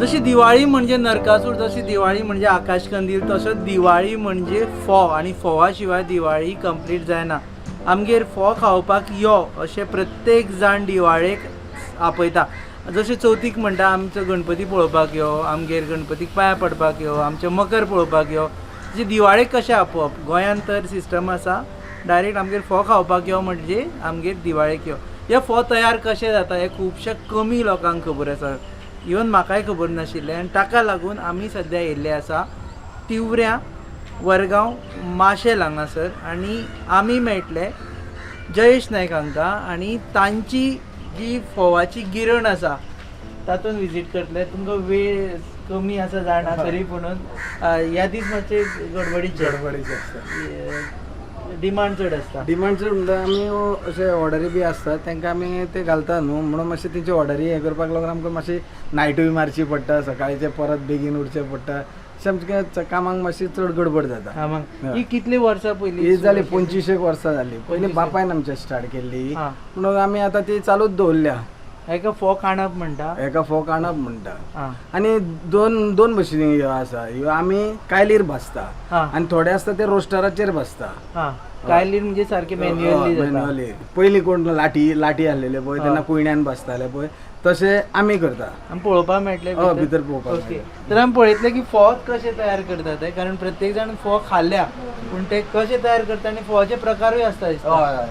जशी दिवाळी म्हणजे नरकासूर, जशी दिवाळी म्हणजे आकाशकंदील, तसोच दिवाळी म्हणजे फोव आनी फोवा शिवाय दिवाळी कंप्लीट जायना. आमगेर फोव खावपाक यो अशें प्रत्येक जाण दिवाळेक आपयता. जशें चवथीक म्हणटा आमचो गणपती पळोवपाक यो, आमगेर गणपतीक पांयां पडपाक यो, आमचें मकर पळोवपाक यो. जी दिवाळेक कशें आपोवप, गोंयांत तर सिस्टम आसा डायरेक्ट आमगेर फोव खावपाक यो म्हणजे आमगेर दिवाळेक यो. हे फोव तयार कशें जाता हे खुबशे कमी लोकांक खबर आसा. इवन म्हाकाय खबर नाशिल्लें आनी ताका लागून आमी सद्या येयल्ले आसा तिवऱ्या वरगांव माशेल हांगासर आनी आमी मेळटले जयेश नायक हांकां आनी तांची जी फोवाची गिरण आसा तातूंत विजीट करतले. तुमकां वेळ कमी आसा जाणा तरी पुणून ह्या दीस मातशे गडबडीचे आसता, डिमांड चड आसता. डिमांड चड म्हणटा आमी अशे ऑर्डरी बी आसतात तांकां आमी ते घालता न्हू, म्हणून मातशे तेंची ऑर्डरी हें करपाक लागून आमकां मातशी नायटूय मारची पडटा, सकाळीचे परत बेगीन उठचें पडटा. अशें आमच्या कामाक मातशी चड गडबड जाता. ही कितली वर्सां पयलीं ही जाली 25 वर्सां जाली. पयलीं बापायन आमच्या स्टार्ट केल्ली, पूण आमी आतां ती चालूच दवरल्या. हेका फोव कांडप म्हणटा, हेका फोव कांडप म्हणटा. आनी दोन भशेन ह्यो आसा. ह्यो आमी कायलीर भाजता आनी थोडे आसता ते रोस्टराचेर भाजता. कायलीर म्हणजे सारके मॅन्युअली. पयलीं कोण लाटी आहलेले पळय तेन्ना कुयण्यान भाजताले पळय तशें आमी करता. आमी पळोवपाक मेळटलें भितर पळोवपाक. ओके, तर आमी पळयतलें की फोव कशे तयार करता ते, कारण प्रत्येक जाण फोव खाल्ल्या पूण ते कशे तयार करता आनी फोवाचे प्रकारूय आसता दिसता.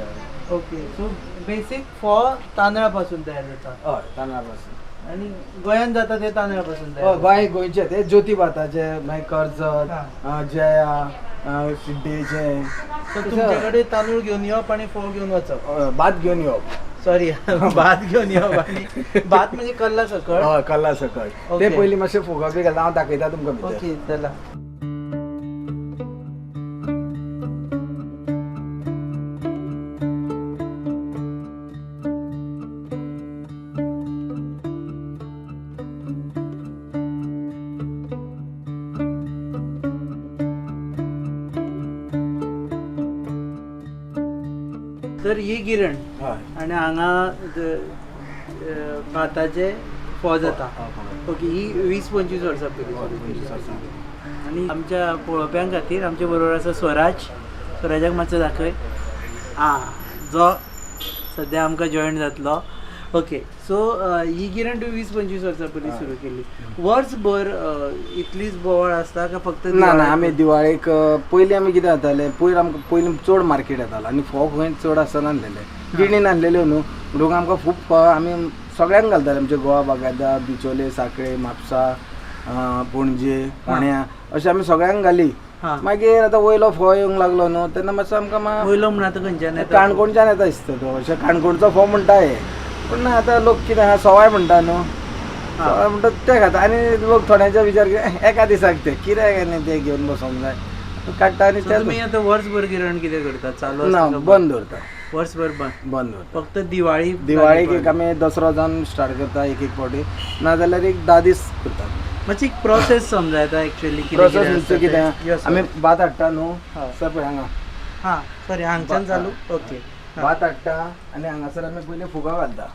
ओके, सो बेसीक फोव तांदळा पासून तयार जाता. हय, तांदळा पासून. आनी गोंयांत जाता ते तांदळा पासून तयार. गोंयचे ते ज्योती भाताचे, मागीर कर्जत, जया, शिड्डेचे. सो तुमचे कडेन तांदूळ घेवन येवप आनी फोव घेवन वचप. भात घेवन येवप. सॉरी, भात घेवन येवप आनी भात म्हणजे कल्ला सकळ. हय, कल्ला सकळ. ते पयलीं मातशे फुगा बी घालता, हांव दाखयता तुमकां भितर. ओके, चला. तर ही गिरण आणि हांगा भाताचे फोव जाता. ओके, ही 20-25 वर्सां पयलीं. आनी आमच्या पळोवप्यां खातीर आमचे बरोबर आसा स्वराजाक मातसो दाखय. जो सद्या आमकां जॉयन जातलो. ओके, सो ही गिरण तूं 20-25 वर्सां पयलीं सुरू केल्ली. वर्सभर इतलीच बोवाळ आसता काय फक्त? ना, आमी दिवाळेक पयलीं आमी कितें जातालें, पयलीं चड मार्केट येतालो आनी फोव खंय चड आसनासलेले, गिरणीन आसलेल्यो न्हू, म्हणून आमकां खूब आमी सगळ्यांक घालताले. आमचे गोवा बागायदार, बिचोले, सांखळे, म्हापसा, पणजे, फोंड्या अशें आमी सगळ्यांक घाली. मागीर आतां वयलो फोव येवंक लागलो न्हू तेन्ना मातसो आमकां वयलो म्हणून आतां खंयच्यान येता? काणकोणच्यान येता दिसता तो. अशें काणकोणचो फोव म्हणटा हे, पूण ना आतां लोक कितें आहा सवाय म्हणटा न्हू, सवाय म्हणटा ते खाता. आनी लोक थोड्यांचे विचार एका दिसाक ते कित्याक ते घेवन बसोंक जाय काडटा. आनी तुमी आतां वर्सभर गिरण कितें करता? चालू ना, बंद दवरता. वर्सभर बंद दवरता. फक्त दिवाळीक एक आमी दसरो जावन स्टार्ट करता एक फावटी, नाजाल्यार एक 10 दीस करता. मातशी एक प्रोसेस समजा येता एक्चुअली. प्रोसेस म्हणजे कितें, आमी भात हाडटा न्हू, पळय हांगा. सॉरी, हांगच्यान चालू. ओके, भात हाडटा आनी हांगासर आमी पयलीं फुगा घालता.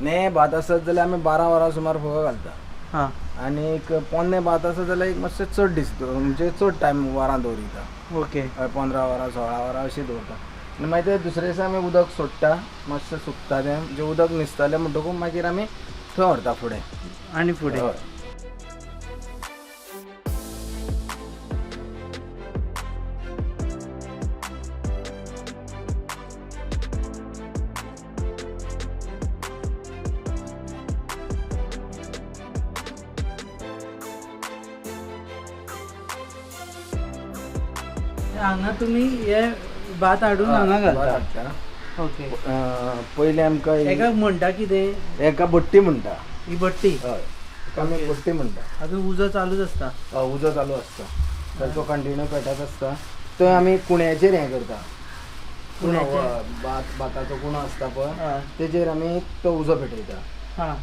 ने भात आसत जाल्यार आमी 12 वरां सुमार फुगा घालता. आनी एक पोन्ने भात आसत जाल्यार एक मातशें चड दीस म्हणजे चड टायम वरां दवरिता. ओके, 15 वरां 16 वरां अशीं दवरता. आनी मागीर ते दुसरे दिसा आमी उदक सोडटा, मातशें सुकता तें, म्हणजे उदक न्हिजतालें म्हणटकूच मागीर आमी थंय व्हरता फुडें. आनी फुडें हांगा तुमी हे भात हाडून हांगा घालता. ओके, पयलीं आमकां हेका म्हणटा कितें? हेका भट्टी म्हणटा. ही भट्टी? हय, आमी भट्टी म्हणटा. अजून उजो चालूच आसता? उजो चालू आसता, तर तो कंटिन्यू पेटत आसता. थंय आमी कुण्याचेर हें करता. भाताचो कुणो आसता पळय तेजेर आमी तो उजो पेटयता. हय,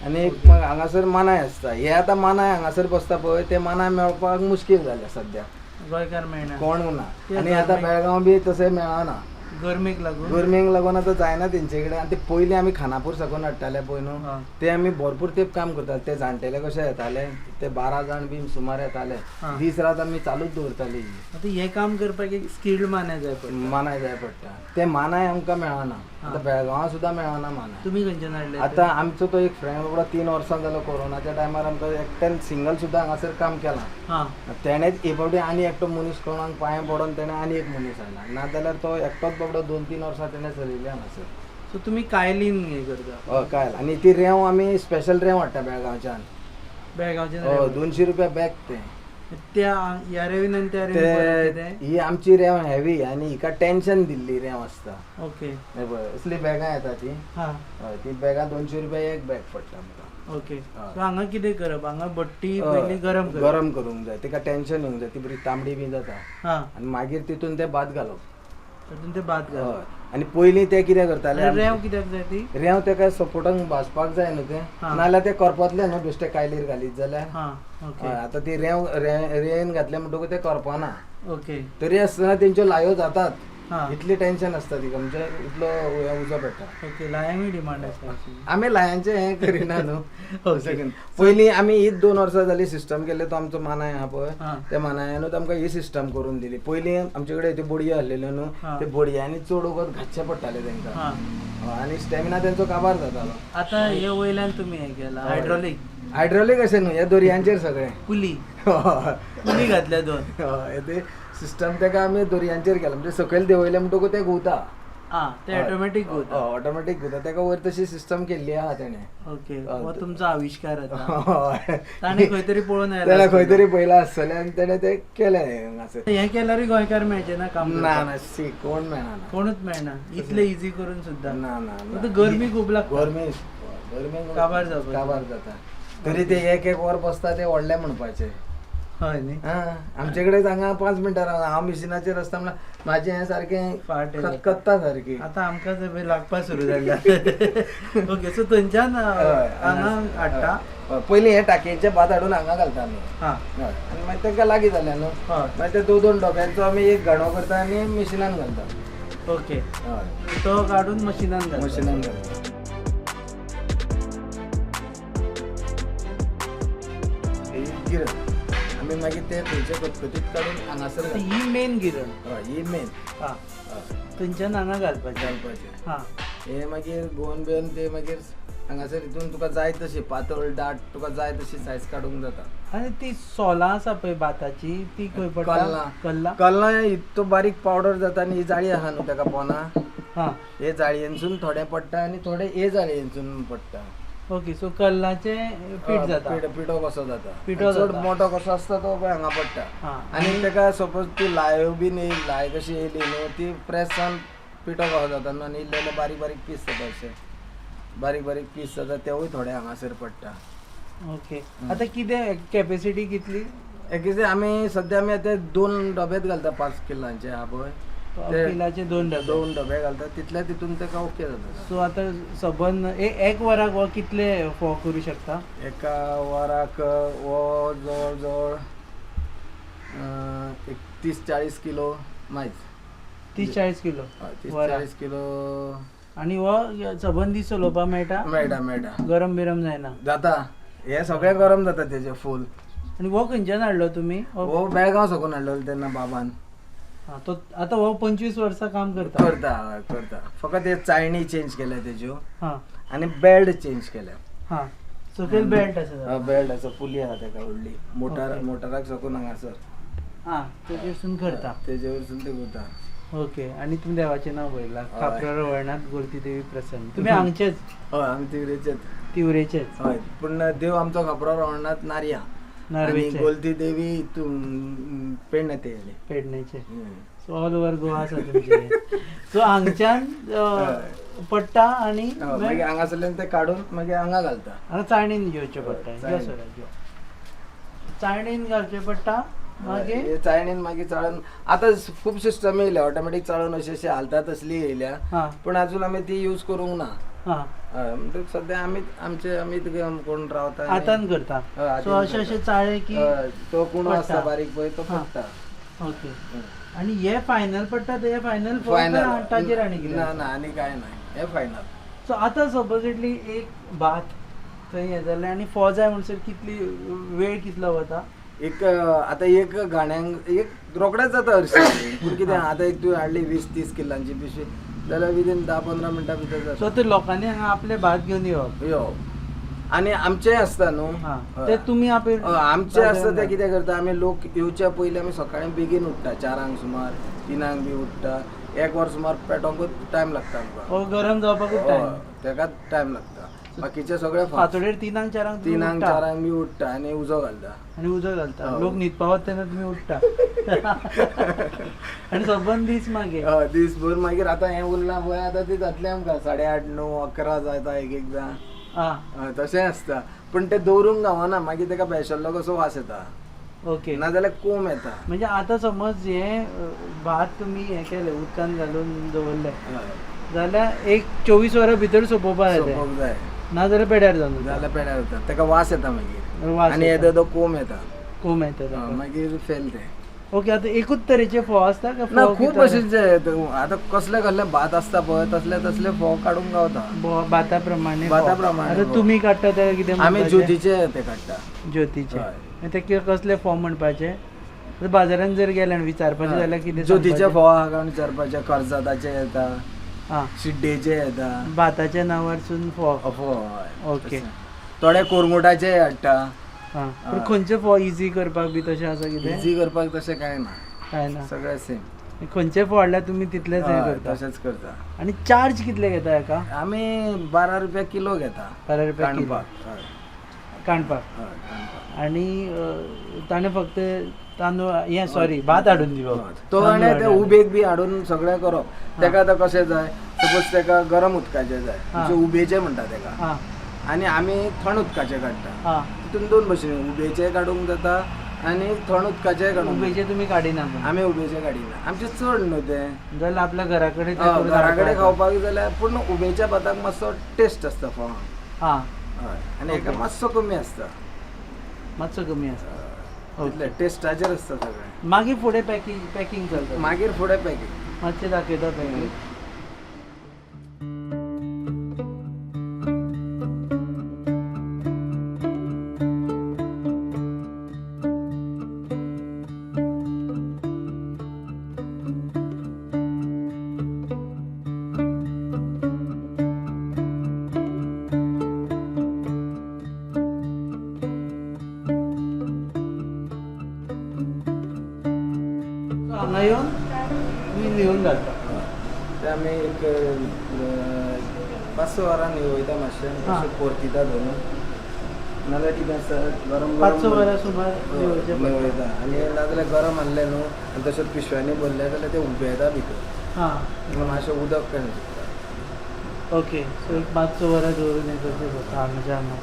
आनी एक हांगासर मानाय आसता. हे आतां मानाय हांगासर बसता पळय ते मानाय मेळपाक मुश्कील जाल्या सद्या. गोंयकार मेळना, कोण ना. आनी आतां बेळगांव बी तशें मेळना. गरमेक लागून गरमेक लागून आता जायना तेंचे कडेन आनी ते पयलीं आमी खानापूर साकून हाडटाले पळय न्हू हा. ते आमी भरपूर तेंप काम करताले ते जाणटेले कशे येताले ते 12 जाण बी सुमार येताले हा. दीस रात आमी चालूच दवरताली आता हे काम करपाक एक स्किल्ड मानाय जाय पडटा. मानाय जाय पडटा ते मानाय आमकां मेळना हा. आतां बेळगांवा सुद्दां मेळना मानाय तुम्ही खंयच्यान हाडले ते? आतां आमचो तो एक फ्रेंड बाबा 3 वर्सां जालो कोरोनाच्या टायमार आमकां एकट्यान सिंगल सुद्दां हांगासर काम केलां हा तेणेच हे फावटी आनी एकटो मनीस कोणाक पांय पडोन तेणें आनी एक मनीस हाडला नाजाल्यार तो एकटोच बाबडो 2-3 वर्सां तेणें चलयले हांगासर सो तुम्ही कायलीन हे करता हय काय आनी ती रेंव आमी स्पेशल रेंव हाडटा बेळगांवच्यान बेळगांवचे 200 रुपया बॅग ते त्या ह्या रेवीन आनी त्या रेवीन ते ही आमची रेंव हेवी आनी हिका टेन्शन दिल्ली रेंव आसता ओके हे पळय असली बॅगां येता ती हा हय ती बॅगां 200 रुपया एक बॅग पडटा आमकां ओके हा. सो हांगा कितें करप हांगा बट्टी हय, पयली गरम करप गरम करूंक जाय तिका टेन्शन येवंक जाय ती बरी तांबडी बी जाता हा आनी मागीर तितून ते भात घालप तातूंत ते भात घाल हय आनी पयलीं ते कितें करताले आनी रेंव कित्याक जाय ती रेंव तेका सपोर्टाक भाजपाक जाय न्हू ते हा. नाल्यार ते करपतले न्हू बेश्टे कायलीर घालीत जाल्यार हा ओके हय, आतां ती रेंव घातले म्हणटकूच ते करपना ओके तरी आसतना तेंच्यो लायो जातात हा इतली टेन्शन आसता तिका म्हणजे इतलो हे उजो पडटा ओके लायांकूय डिमांड आसता अशी. आमी लायांचे हें करिना न्हू ओके. पयलीं आमी हीच 2 वर्सां जाली सिस्टम केल्ले तो आमचो मानाय आहा पळय हा त्या मानायानूच आमकां ही सिस्टम करून दिली पयलीं आमचे कडेन त्यो बोडयो आसलेल्यो न्हू हा. ते बोडयांनी चड वगत घातचे पडटाले तांकां हा आनी स्टॅमिना तेंचो काबार जातालो आता हे वयल्यान तुमी हे केला हय. हायड्रॉलिक हायड्रॉलिक अशें न्हू हे दोरयांचेर सगळें पुली हय. पुली घातल्या दोन हय, ते सिस्टम तेका आमी दोरयांचेर केला म्हणजे सकयल देंवयले म्हणटकूच ते घुंवता हा ते ऑटोमॅटिक होता ऑटोमॅटीक घुंवता तेका वयर तशी सिस्टम केल्ली आहा तेणें ओके हो तुमचो आविष्कार आता हय. ताणें खंय तरी पळोवन आयला त्याला खंय आसतलो. तरी पयला आसतलें आनी तेणें ते केलें हांगासर हे केल्यारूय गोंयकार मेळचे ना काम ना करपाक. ना सी कोण मेळना कोणूच मेळना इतले इझी करून सुद्धा ना ना आता गरमी खूप लागता गरमी काबार जावपाची. काबार जाता तरी ते एक वर बसता ते व्हडले म्हणपाचे हय न्ही आमचे कडेन हांगा 5 मिनटां हांव मिशिनाचेर आसता म्हणल्यार म्हाजें हें सारकें फाट येता. खतखत्ता सारकी आता आमकां सगळें लागपाक सुरू जाल्या ओके सो थंयच्यान हांगा हाडटा पयलीं हे टाकयेचे भात हाडून हांगा घालता आमी हा आनी मागीर तांकां लागीं जालें न्हू हय मागीर ते 2-2 डब्यांचो आमी एक गाणो करता आनी मिशिनान घालता ओके हय तो काडून मशिनान घालता. मशिनान घालता ही गिरण आमी मागीर ते थंयचे खतखतीत काडून हांगासर आता घालता. ही मेन गिरण हय ही मेन हा थंयच्यान हांगा घालपाचें घालपाचें हा हे मागीर गोवन बिवन ते मागीर हांगासर हितून तुका जाय तशी पातळ दाट तुका जाय तशी सायज काडूंक जाता आनी ती सोलां आसा पळय भाताची ती खंय पडटा कल्लां. कल्ला कल्लां तो बारीक पावडर जाता आनी ही जाळी आहा न्हू ताका पोना हा हे जाळयेनसून थोडे पडटा आनी थोडे हे जाळयेनसून पडटा ओके सो कल्लाचे पीठ जाता पिठो कसो जाता पिठो चड जाता. मोठो कसो आसता तो पळय हांगा पडटा हा आनी ताका सपोज ती लायो बीन येयली लाय कशी येयली न्हू ती प्रेसान पिठो कसो जाता न्हू आनी इल्ले बारीक बारीक पीस जाता अशे बारीक बारीक पीस जाता तेवूय थोडे हांगासर पडटा ओके आता कितें कॅपेसिटी कितली एक्चुअली आमी सद्या आमी आतां 2 डबेच घालता 5 किलांचे आहा पळय ते किलाचे 2 डबे 2 डबे घालता तितल्या तितून ताका ओके जाता सो आता सबंद एक वराक हो कितले फोव करू शकता एका वराक वो जवळ जवळ एक 30-40 किलो मायज 30-40 किलो 30-40 किलो आणि हो सबंद दीस चलोवपाक मेळटा मेळटा गरम बिरम जायना जाता हे सगळे गरम जाता तेजे फूल आणि हो खंयच्यान हाडलो तुमी हो बेळगांव साकून हाडलेलो तेन्ना बाबान हा, तो आता हो 25 वर्सां काम करता करता फकत हे चाळणी चेंज केल्या तेज्यो हा आनी बेल्ट चेंज केल्या हा सकयल बेल्ट आसा बेल्ट आसा पुली आहा तेका व्हडली Okay. मोटाराक साकून हांगासर हा तेजेसून करता तेजे वरसून ते करता ओके आणि तुम्ही देवाचें नाव बरयलां हय. खापरार वळणात गोरती देवी प्रसन्न तुम्ही हांगचेच हय आमी तिगडेचेच तिवरेचेच हय पूण देव आमचो खबरार रावणात नारया आनी नार्वेचे गोलती देवी हितून पेडणे येयली पेडणेचे सो ऑल ओव्हर गोवा आसा तुमचे सो हांगच्यान पडटा आणि मागीर हांगासरल्यान ते काडून मागीर हांगा घालता हांगा चाळणीन घेवचें पडटा चाळणीन. यो सर यो चाळणीन घालचें पडटा मागीर हे चाळणीन मागीर चाळून आतां खूब सिस्टम येयल्या ऑटोमॅटीक चाळून अशे हालता तसली येयल्या हा पूण अजून आमी ती यूज करूंक ना हा हय म्हणटकीर सद्या आमीच कोण रावता आनी- हातान करता हय, हातान सो अशे करता. अशे चाळे की हय, तो कुणो पडटा. आसता बारीक पळय तो हा. पडटा ओके हय. आणि हे फायनल पडटा ते फायनल फायनल ताचेर आनी कितें ना आनी काय नाही हे फायनल. सो आतां सपोजिटली एक भात थंय हें जालें आनी फोव जाय म्हणसर कितली वेळ कितलो वता? एक आता एक गाण्यांक एक रोकडेच जाता हरशीं पूण कितें आतां एक तूं हाडली 20-30 किलांची पिशवी जाल्यार विदीन 10-15 मिनटां भितर जाता. सो ते लोकांनी हांगा आपले भात घेवन येवप यो आनी आमचें आसता न्हू ते तुमी आपले आमचें आसता ते कितें करता आमी लोक येवच्या पयलीं आमी सकाळीं बेगीन उठ्ठा 4 सुमार 3 बी उठ्ठा 1 वर सुमार पेटोवंकूच टायम लागता आमकां. गरम जावपाकूच टायम तेकाच टायम लागता. बाकीचे सगळे फातोडेर 3-4 3-4 बी उठ्ठा आनी उजो घालता आनी उजो घालता. लोक न्हीद पावत तेन्ना तुमी उठ्ठा आनी सबंद दीस मागीर दिसभर मागीर आतां हें उरलां पळय आतां ती जातलें आमकां 8:30-9-11 जाता एक एकदां तशें आसता. पूण तें दवरूंक गावना मागीर तेका बेळशेल्लो कसो वास येता. ओके नाजाल्यार कोंब येता. म्हणजे आतां समज हे भात तुमी हें केलें उदकान घालून दवरलें जाल्यार एक 24 वरां भितर सोंपोवपाक जाय नाजाल्यार पेड्यार जावन जाल्यार पेड्यार जाता तेका वास येता मागीर वास आनी येदो तो कोंब येता कोंब येता मागीर फेल ते. ओके आतां एकूच तरेचे फोव आसता का ना खूब भशेचे आतां कसले कसले भात आसता पळय तसले फोव काडूंक गावता भाता प्रमाणे. आतां तुमी काडटा ते कितें आमी ज्योतीचे ते काडटा. ज्योतीचे ते कसले फोव म्हणपाचे बाजारान जर गेले आनी विचारपाचें जाल्यार कितें ज्योतीचे फोव आहा विचारपाचे कर्जताचे येता शिड्डेचे येता भाताच्या नांवारसून फोव. ओके थोडे कोरगुटाचे हाडटा. पूण खंयचे फोव इजी करपाक बी तशें आसा कितें? इजी करपाक तशें काय ना सगळें सेम. खंयचे फोव हाडल्यार तुमी तितलेच हें करता तशेंच करता. आनी चार्ज कितले घेता हेका? आमी 12 रुपया किलो घेता 12 रुपया किलो काणपाक. आनी ताणें फक्त तांदूळ हें सॉरी भात हाडून दिवप तो आनी ते उबेक बी हाडून सगळें करप. तेका आतां कशें जाय सपोज तेका गरम उदकाचें जाय म्हणजे उबेचें म्हणटा तेका आनी आमी थंड उदकाचें काडटा. तितून 2 भशेन उबेचें काडूंक जाता आनी थंड उदकाचें काडूंक. उबेचें तुमी काडिना? आमी उबेचें काडिना आमचें चड न्हू तें जाल्यार आपल्या घरा कडेन घरा कडेन खावपाक जाल्यार पूण उबेच्या भाताक मातसो टेस्ट आसता फोवाक. आनी हेका मातसो कमी आसता. मातसो कमी आसता टेस्टाचेर आसता सगळें. मागीर फुडें पॅकिंग चलता. मागीर फुडें पॅकिंग मातशें दाखयता पॅकिंग. हांगा येवन तुमी लिहून घालता. ते आमी एक 5-6 वरांनी वयता मातशें परतिता धरून नाजाल्यार कितें आसता गरम 5-6 वरां सुमार वयता आनी नाजाल्यार गरम हाडलें न्हू आनी तशेंच पिशव्यांनी भरले जाल्यार ते उबेता भितर मातशें उदक कशें सुट्टा. ओके सो एक 5-6 वरां दवरून हें करचें पडटा हांगाच्या हांगा.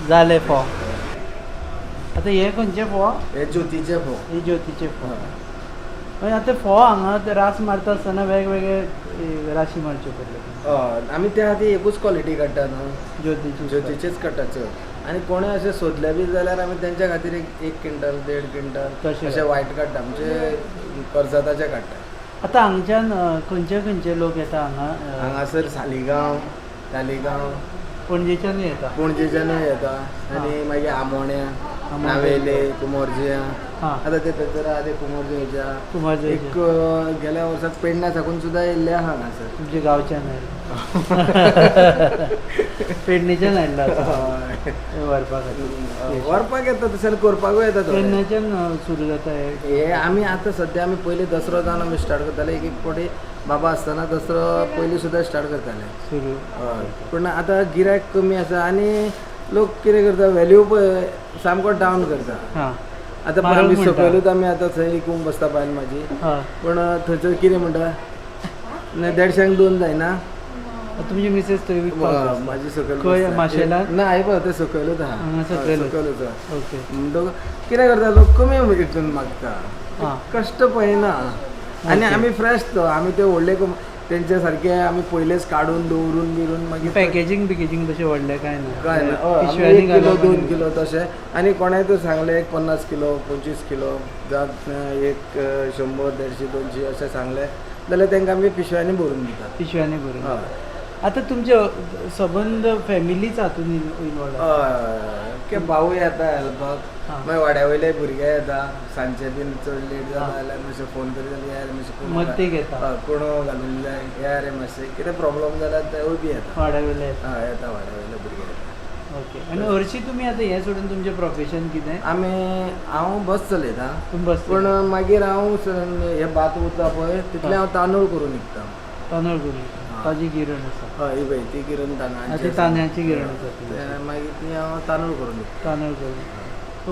जालें फोव. आतां हे खंयचे फोव? हे ज्योतीचे फोव. हे ज्योतीचे फोव. मागीर आतां फोव हांगा ते रास मारता आसतना वेगवेगळे राशी मारच्यो पडले. आमी त्या खातीर एकूच क्वॉलिटी काडटा न्हू ज्योतीचेच काडटा चड. आनी कोणें अशें सोदले बी जाल्यार आमी तेंच्या खातीर 1 क्विंटल 1.5 क्विंटल अशें वायट काडटा म्हणजे कर्जताचे काडटा. आतां हांगच्यान खंयचे लोक येता हांगा? हांगासर सालिगांव तालिगांव पणजेच्यानूय येता. पणजेच्यानूय येता आनी मागीर आमोण्या नावेले कुमोरजिया आतां ते थंयसर आहा ते कुमोरजिया एक गेल्या वर्साक पेडण्या साकून सुद्दां येयल्ले आहा हांगासर. तुमच्या गांवच्यान पेडणेच्यान हाडला व्हरपा खातीर. व्हरपाक येता तशें करपाकूय येता. पेडण्याच्यान सुरू जाता हे आमी आतां सद्या आमी पयलीं दसरो जावन आमी स्टार्ट करताले एक फावटी बाबा आसतना दसरो पयलीं सुद्दां स्टार्ट करताले सुरू. पूण आतां गिरायक कमी आसा आनी लोक कितें करता व्हॅल्यू पळय सामको डावन करता. आतां आमी सकयलूच आमी आतां थंय विकूंक बसता बायल म्हाजी पूण थंयसर कितें म्हणटा 150 2 जायना. तुमची मिसेस थंय विकपाक म्हाजी सकयल माशेलान ना हांव पळय ते सकयलूच आहा सकयलूच. ओके म्हणटकूच कितें करता लोक कमी हितून मागता कश्ट पळयना. आनी आमी फ्रेश तो आमी ते व्हडले तेंचे सारखे आमी पयलेच काडून दवरून बिरून मागीर पॅकेजींग तशें व्हडलें काय ना काय ना पिशव्यांनी 1 किलो घालप 2 आनी- किलो तशें आनी कोणाय तर सांगलें एक 50 किलो 25 किलो जात एक 100 150 200 अशें सांगलें जाल्यार तांकां आमी पिशव्यांनी भरून दितात. पिशव्यांनी भरून हय आतां तुमचे संबंध फॅमिलीच हातून इनवॉल्व हय भाऊ येता हेल्पाक हां. मागीर वाड्या वयले भुरगे येता सांजचे बीन चड लेट जाता जाल्यार मातशें फोन करीत जाल्यार या रे मातशें मदतीक येता. कोणो घालून जाय या रे मातशें कितें प्रॉब्लम जाल्यार तेवूय बी येता. वाड्या वयले हय येता वाड्या वयले भुरगे येता. ओके आनी हरशीं तुमी आतां हें सोडून तुमचें प्रोफेशन कितें हांव बस चलयतां तुमी बस पूण मागीर हांव हे भात उरता पळय तितले हांव तांदूळ करून विकता. तांदूळ करून ताजी गिरण आसा हय ही पळय ती किरण ती तांदळाची गिरण आसा ती. मागीर ती हांव तांदूळ करून विकता. तांदूळ करून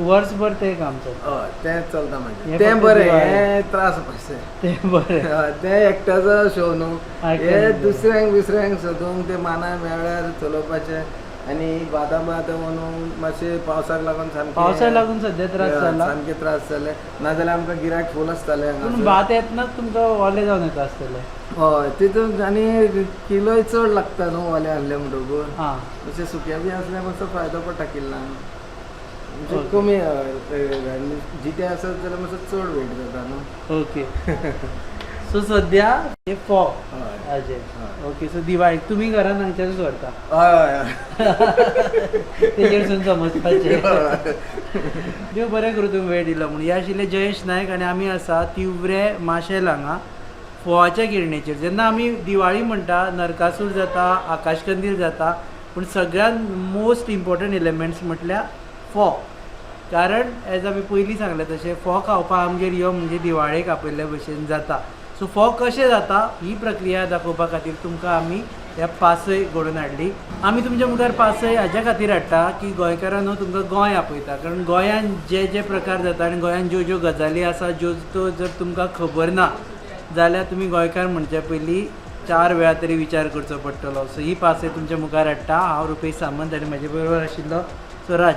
वर्सभर तें काम चलता हय तें चलता हें मागीर तें फक्त बरें दिवाळी. हें त्रास मातशें तें बरें हय, तें एकट्याचो शो न्हू एकट्याचो हे show. दुसऱ्यांक बिसऱ्यांक सोदूंक ते मानाय मेळ्यार चलोवपाचें आनी बादां व्हरून मातशें पावसाक लागून सामकें पावसाक लागून सद्या त्रास हय, जाला सामके त्रास जाले नाजाल्यार आमकां गिरायक फूल आसतालें पूण हांगासर. भात येतनाच तुमकां ओले जावन येता आसतलें हय तितून आनी किलोय चड लागता न्हू ओले हाडले म्हणटकूर हां अशें सुक्या बी असल्यार मातसो फायदो पडटा किल्लांक म्हणजे ओके. कमी जिते आसत जाल्यार मातसो चड वेट जाता न्हू. ओके सो सद्या हे फोव हय हाजे हय. ओके सो दिवाळीक तुमी घरान हांगच्यानूच व्हरता हय हय तेजेरसून समजपाचें देव बरें करूं तुमी वेळ दिलो म्हणून हे आशिल्ले जयेश नायक आनी आमी आसा तिवरे माशेल हांगा फोवाच्या गिरणेचेर. जेन्ना आमी दिवाळी म्हणटा नरकासूर जाता आकाशकंदील जाता पूण सगळ्यान मोस्ट इम्पॉर्टंट एलिमेंट्स म्हटल्यार फोव. कारण एज आमी पयलीं सांगलें तशें फोव खावपाक आमगेर यो म्हणजे दिवाळेक आपयल्ल्या भशेन जाता. सो फोव कशें जाता ही प्रक्रिया दाखोवपा खातीर तुमकां आमी ह्या पासय घडोवन हाडली. आमी तुमच्या मुखार पासय हाज्या खातीर हाडटा की गोंयकारांनो तुमकां गोंय आपयता. कारण गोंयान जे जे प्रकार जाता आनी गोंयान ज्यो ज्यो गजाली आसा ज्यो त्यो जर तुमकां खबर ना जाल्यार तुमी गोंयकार म्हणचे पयलीं 4 वेळा तरी विचार करचो पडटलो. सो ही पासय तुमच्या मुखार हाडटा. हांव रुपेश सामंत आनी म्हाजे बरोबर आशिल्लो स्वराज.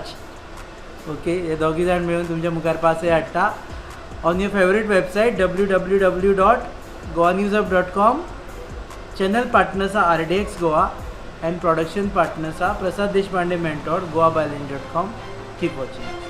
ओके हे दोगी जाण मेळून तुमच्या मुखार पासय हाडटा on your favourite website www.goaNewsUp.com. Channel partners आहा RDX Goa and production partners आहा Prasad Deshpande mentor goabyline.com. Keep watching.